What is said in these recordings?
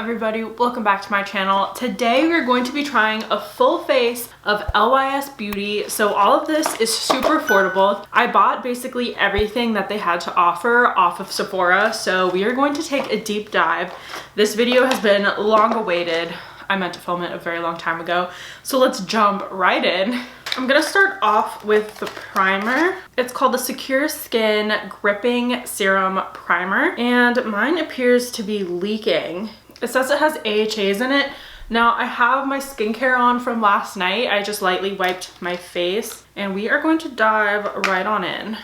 everybody, welcome back to my channel. Today we're going to be trying a full face of LYS Beauty. So all of this is super affordable. I bought basically everything that they had to offer off of Sephora, so we are going to take a deep dive. This video has been long awaited. I meant to film it a very long time ago, so let's jump right in. I'm gonna start off with the primer. It's called the Secure Skin Gripping Serum Primer, and mine appears to be leaking. It says it has AHAs in it. Now I have my skincare on from last night. I just lightly wiped my face, and we are going to dive right on in.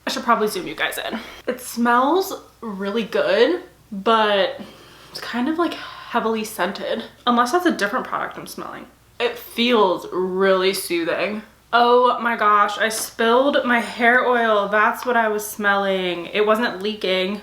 I should probably zoom you guys in. It smells really good, but it's kind of like heavily scented, unless that's a different product I'm smelling. It feels really soothing. Oh my gosh, I spilled my hair oil. That's what I was smelling. It wasn't leaking.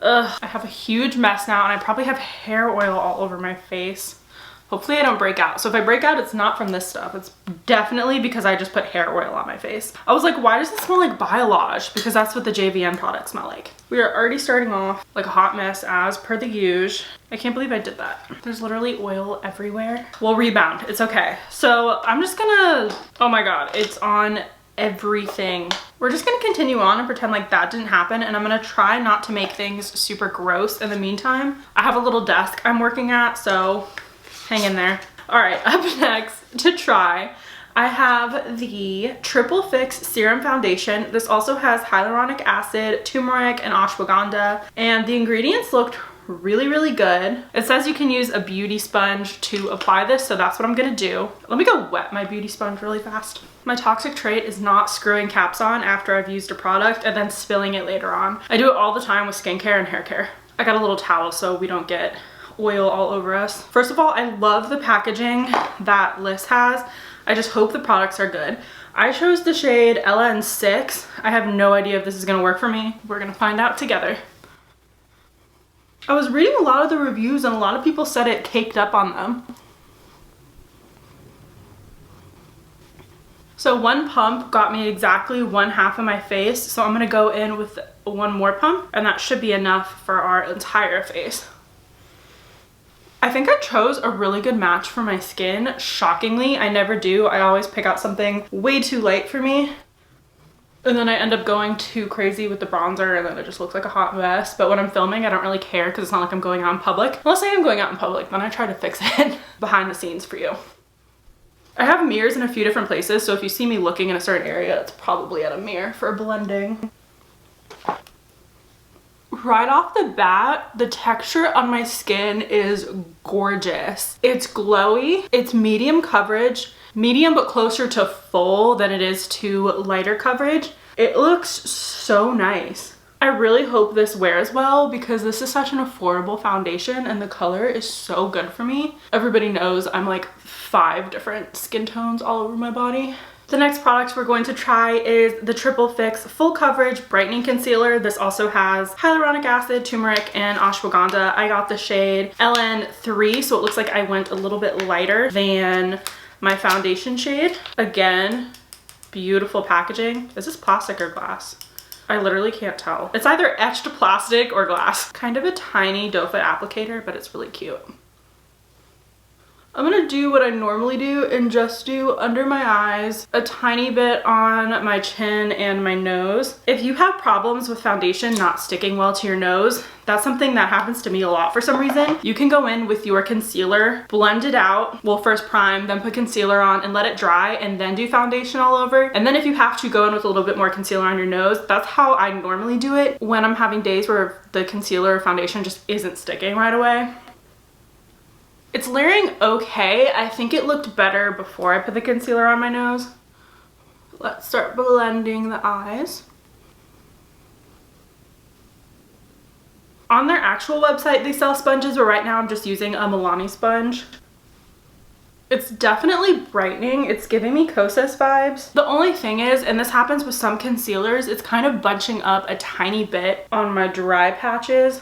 Ugh, I have a huge mess now, and I probably have hair oil all over my face. Hopefully I don't break out. So if I break out, it's not from this stuff. It's definitely because I just put hair oil on my face. I was like, why does it smell like Biolage? Because that's what the JVN products smell like. We are already starting off like a hot mess as per the usual. I can't believe I did that. There's literally oil everywhere. We'll rebound, it's okay. So I'm just gonna, oh my God, it's on everything. We're just gonna continue on and pretend like that didn't happen, and I'm gonna try not to make things super gross in the meantime. I have a little desk I'm working at, so hang in there. All right, up next to try, I have the Triple Fix Serum Foundation. This also has hyaluronic acid, turmeric, and ashwagandha, and the ingredients looked really good. It says you can use a beauty sponge to apply this, so that's what I'm gonna do. Let me go wet my beauty sponge really fast. My toxic trait is not screwing caps on after I've used a product and then spilling it later on. I do it all the time with skincare and hair care. I got a little towel so we don't get oil all over us. First of all, I love the packaging that LYS has. I just hope the products are good. I chose the shade LN6. I have no idea if this is gonna work for me. We're gonna find out together. I was reading a lot of the reviews and a lot of people said it caked up on them. So one pump got me exactly 1/2 of my face. So I'm gonna go in with one more pump, and that should be enough for our entire face. I think I chose a really good match for my skin. Shockingly, I never do. I always pick out something way too light for me. And then I end up going too crazy with the bronzer, and then it just looks like a hot mess. But when I'm filming, I don't really care because it's not like I'm going out in public. Unless I am going out in public, then I try to fix it behind the scenes for you. I have mirrors in a few different places, so if you see me looking in a certain area, it's probably at a mirror for blending. Right off the bat, the texture on my skin is gorgeous. It's glowy, it's medium coverage, medium but closer to full than it is to lighter coverage. It looks so nice. I really hope this wears well because this is such an affordable foundation and the color is so good for me. Everybody knows I'm like 5 different skin tones all over my body. The next product we're going to try is the Triple Fix Full Coverage Brightening Concealer. This also has hyaluronic acid, turmeric, and ashwagandha. I got the shade LN3, so it looks like I went a little bit lighter than my foundation shade. Again, beautiful packaging. Is this plastic or glass? I literally can't tell. It's either etched plastic or glass. Kind of a tiny doe foot applicator, but it's really cute. I'm gonna do what I normally do and just do under my eyes, a tiny bit on my chin and my nose. If you have problems with foundation not sticking well to your nose, that's something that happens to me a lot for some reason. You can go in with your concealer, blend it out, well first prime, then put concealer on and let it dry and then do foundation all over. And then if you have to go in with a little bit more concealer on your nose, that's how I normally do it when I'm having days where the concealer or foundation just isn't sticking right away. It's layering okay. I think it looked better before I put the concealer on my nose. Let's start blending the eyes. On their actual website, they sell sponges, but right now I'm just using a Milani sponge. It's definitely brightening. It's giving me Kosas vibes. The only thing is, and this happens with some concealers, it's kind of bunching up a tiny bit on my dry patches.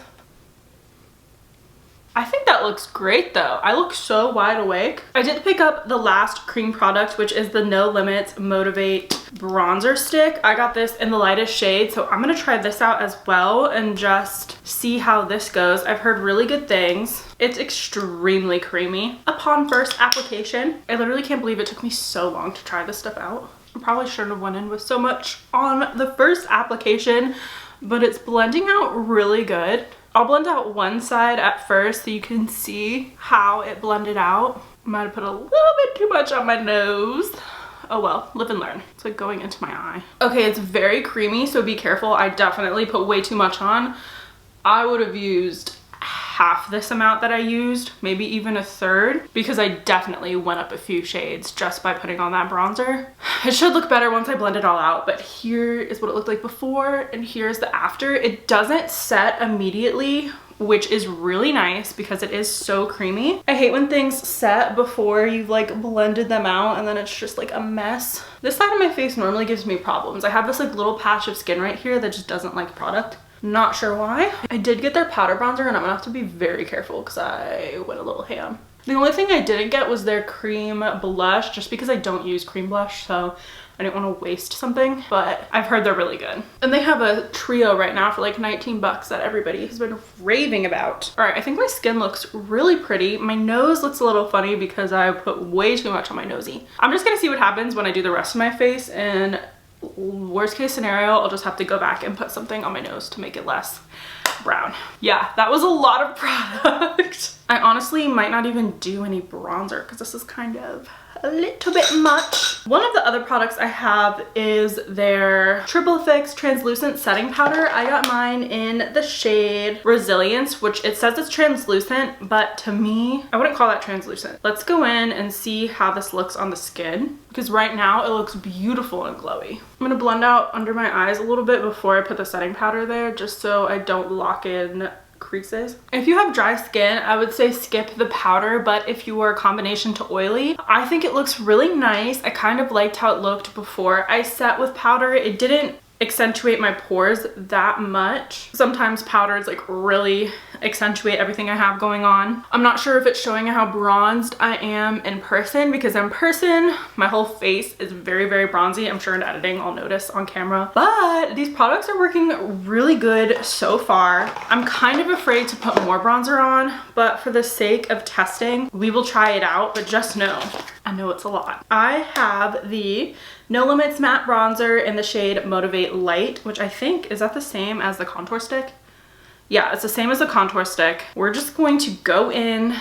I think that looks great though. I look so wide awake. I did pick up the last cream product, which is the No Limits Motivate bronzer stick. I got this in the lightest shade, so I'm gonna try this out as well and just see how this goes. I've heard really good things. It's extremely creamy upon first application. I literally can't believe it took me so long to try this stuff out. I probably shouldn't have went in with so much on the first application, but it's blending out really good. I'll blend out one side at first so you can see how it blended out. Might have put a little bit too much on my nose. Oh well, live and learn. It's like going into my eye. Okay, it's very creamy, so be careful. I definitely put way too much on. I would have used half this amount that I used, maybe even a third, because I definitely went up a few shades just by putting on that bronzer. It should look better once I blend it all out, but here is what it looked like before and here's the after. It doesn't set immediately, which is really nice because it is so creamy. I hate when things set before you've like blended them out and then it's just like a mess. This side of my face normally gives me problems. I have this like little patch of skin right here that just doesn't like product. Not sure why. I did get their powder bronzer and I'm gonna have to be very careful because I went a little ham. The only thing I didn't get was their cream blush, just because I don't use cream blush, so I didn't want to waste something, but I've heard they're really good. And they have a trio right now for like 19 bucks that everybody has been raving about. All right, I think my skin looks really pretty. My nose looks a little funny because I put way too much on my nosy. I'm just gonna see what happens when I do the rest of my face, and worst case scenario, I'll just have to go back and put something on my nose to make it less brown. Yeah, that was a lot of product. I honestly might not even do any bronzer because this is kind of a little bit much. One of the other products I have is their Triple Fix Translucent Setting Powder. I got mine in the shade Resilience, which it says it's translucent, but to me, I wouldn't call that translucent. Let's go in and see how this looks on the skin, because right now it looks beautiful and glowy. I'm gonna blend out under my eyes a little bit before I put the setting powder there, just so I don't lock in creases. If you have dry skin, I would say skip the powder, but if you are a combination to oily, I think it looks really nice. I kind of liked how it looked before I set with powder. It didn't accentuate my pores that much. Sometimes powders like really accentuate everything I have going on. I'm not sure if it's showing how bronzed I am in person, because in person my whole face is very, very bronzy. I'm sure in editing I'll notice on camera, but these products are working really good so far. I'm kind of afraid to put more bronzer on, but for the sake of testing, we will try it out. But just know, I know it's a lot. I have the No Limits Matte Bronzer in the shade Motivate Light, which I think, is that the same as the contour stick? Yeah, it's the same as the contour stick. We're just going to go in,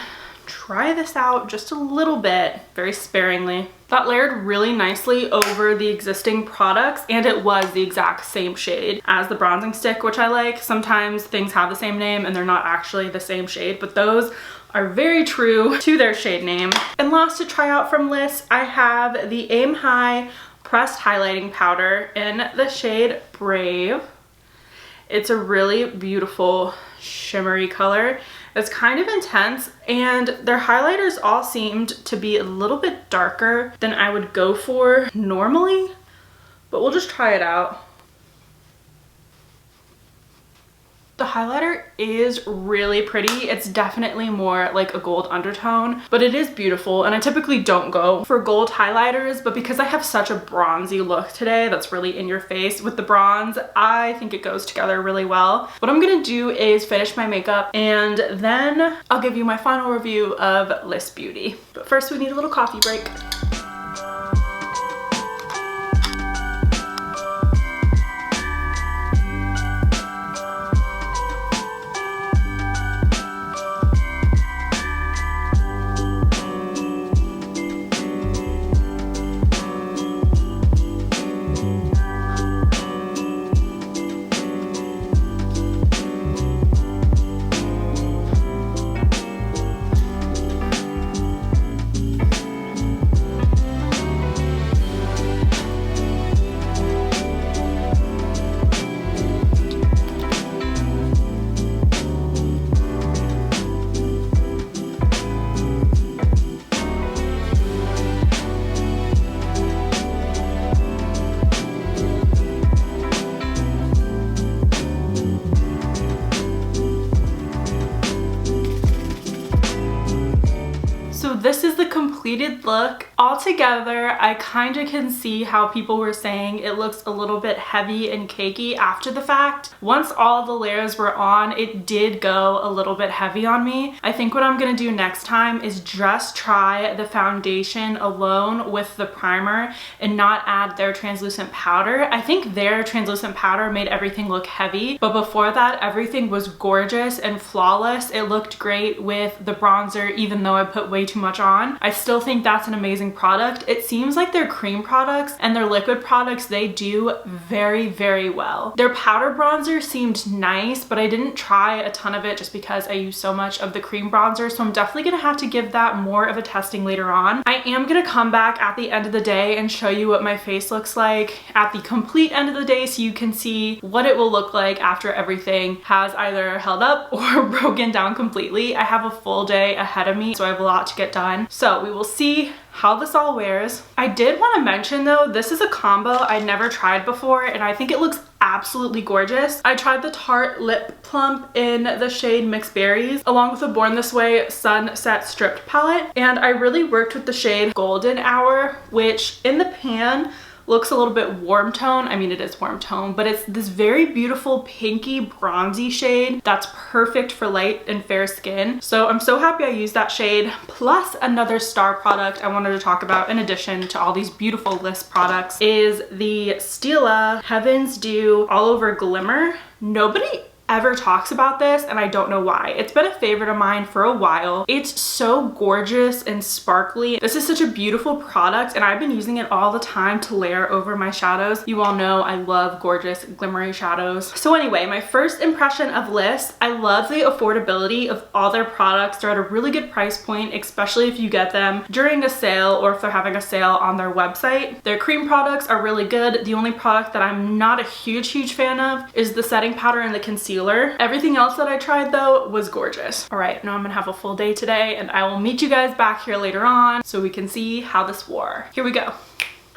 try this out just a little bit, very sparingly. That layered really nicely over the existing products, and it was the exact same shade as the bronzing stick, which I like. Sometimes things have the same name and they're not actually the same shade, but those are very true to their shade name. And last to try out from LYS, I have the Aim High Pressed Highlighting Powder in the shade Brave. It's a really beautiful shimmery color. It's kind of intense, and their highlighters all seemed to be a little bit darker than I would go for normally, but we'll just try it out. The highlighter is really pretty. It's definitely more like a gold undertone, but it is beautiful. And I typically don't go for gold highlighters, but because I have such a bronzy look today that's really in your face with the bronze, I think it goes together really well. What I'm gonna do is finish my makeup, and then I'll give you my final review of LYS Beauty. But first we need a little coffee break. this is the completed look. Altogether, I kind of can see how people were saying it looks a little bit heavy and cakey after the fact. Once all the layers were on, it did go a little bit heavy on me. I think what I'm gonna do next time is just try the foundation alone with the primer and not add their translucent powder. I think their translucent powder made everything look heavy, but before that, everything was gorgeous and flawless. It looked great with the bronzer, even though I put way too much on. I still think that's an amazing product. It seems like their cream products and their liquid products, they do very, very well. Their powder bronzer seemed nice, but I didn't try a ton of it just because I use so much of the cream bronzer, so I'm definitely gonna have to give that more of a testing later on. I am gonna come back at the end of the day and show you what my face looks like at the complete end of the day so you can see what it will look like after everything has either held up or broken down completely. I have a full day ahead of me, so I have a lot to get done. So we will see how this all wears. I did want to mention though, this is a combo I never tried before and I think it looks absolutely gorgeous. I tried the Tarte Lip Plump in the shade Mixed Berries along with the Born This Way Sunset Stripped palette, and I really worked with the shade Golden Hour, which in the pan looks a little bit warm tone. I mean, it is warm tone, but it's this very beautiful pinky bronzy shade that's perfect for light and fair skin. So I'm so happy I used that shade. Plus another star product I wanted to talk about in addition to all these beautiful LYS products is the Stila Heaven's Dew All Over Glimmer. Nobody ever talks about this and I don't know why. It's been a favorite of mine for a while. It's so gorgeous and sparkly. This is such a beautiful product and I've been using it all the time to layer over my shadows. You all know I love gorgeous glimmery shadows. So anyway, my first impression of LYS, I love the affordability of all their products. They're at a really good price point, especially if you get them during a sale or if they're having a sale on their website. Their cream products are really good. The only product that I'm not a huge fan of is the setting powder and the concealer. Everything else that I tried though was gorgeous. All right, now I'm gonna have a full day today and I will meet you guys back here later on so we can see how this wore. Here we go.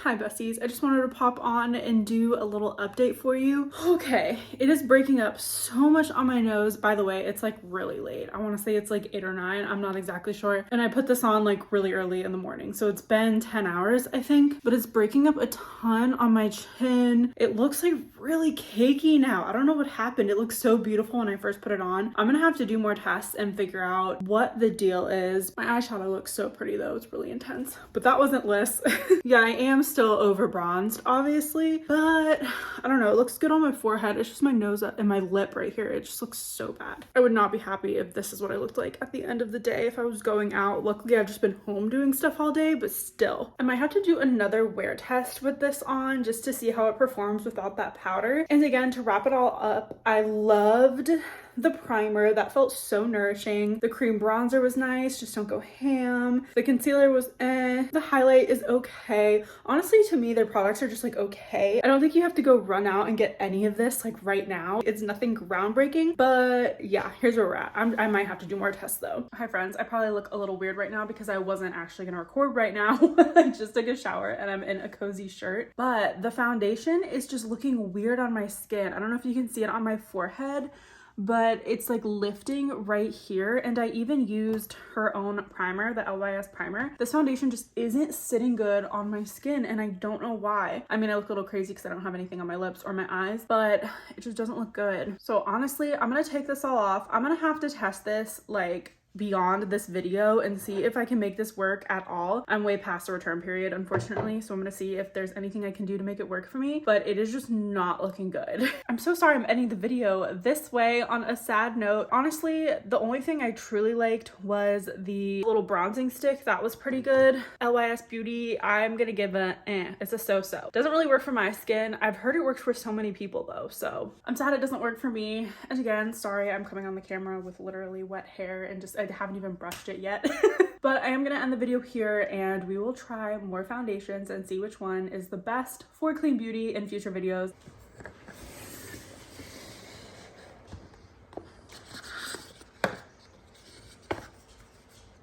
Hi besties, I just wanted to pop on and do a little update for you. Okay, it is breaking up so much on my nose. By the way, it's like really late. I want to say it's like 8 or 9. I'm not exactly sure. And I put this on like really early in the morning. So it's been 10 hours, I think. But it's breaking up a ton on my chin. It looks like really cakey now. I don't know what happened. It looked so beautiful when I first put it on. I'm gonna have to do more tests and figure out what the deal is. My eyeshadow looks so pretty though. It's really intense. But that wasn't LYS. Yeah, I am still over bronzed obviously, but I don't know, it looks good on my forehead. It's just my nose and my lip right here. It just looks so bad. I would not be happy if this is what I looked like at the end of the day if I was going out. Luckily I've just been home doing stuff all day, but still. I might have to do another wear test with this on just to see how it performs without that powder. And again, to wrap it all up, I loved the primer. That felt so nourishing. The cream bronzer was nice, just don't go ham. The concealer was The highlight is okay. Honestly, to me, their products are just like okay. I don't think you have to go run out and get any of this like right now. It's nothing groundbreaking, but yeah, here's where we're at. I might have to do more tests though. Hi friends, I probably look a little weird right now because I wasn't actually gonna record right now. I just took a shower and I'm in a cozy shirt, but the foundation is just looking weird on my skin. I don't know if you can see it on my forehead, but it's like lifting right here. And I even used her own primer, the LYS primer. This foundation just isn't sitting good on my skin and I don't know why. I mean, I look a little crazy because I don't have anything on my lips or my eyes, but it just doesn't look good. So honestly, I'm gonna take this all off. I'm gonna have to test this like beyond this video and see if I can make this work at all. I'm way past the return period, unfortunately, so I'm gonna see if there's anything I can do to make it work for me, but it is just not looking good. I'm so sorry I'm ending the video this way on a sad note. Honestly, the only thing I truly liked was the little bronzing stick. That was pretty good. LYS Beauty, I'm gonna give a it's a so-so. Doesn't really work for my skin. I've heard it works for so many people though, so I'm sad it doesn't work for me. And again, sorry I'm coming on the camera with literally wet hair and just I haven't even brushed it yet. But I am gonna end the video here and we will try more foundations and see which one is the best for clean beauty in future videos.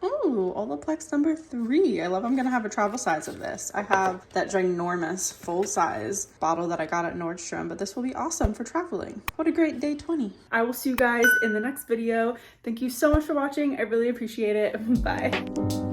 Ooh, Olaplex number 3. I love I'm gonna have a travel size of this. I have that ginormous full size bottle that I got at Nordstrom, but this will be awesome for traveling. What a great day 20. I will see you guys in the next video. Thank you so much for watching. I really appreciate it. Bye.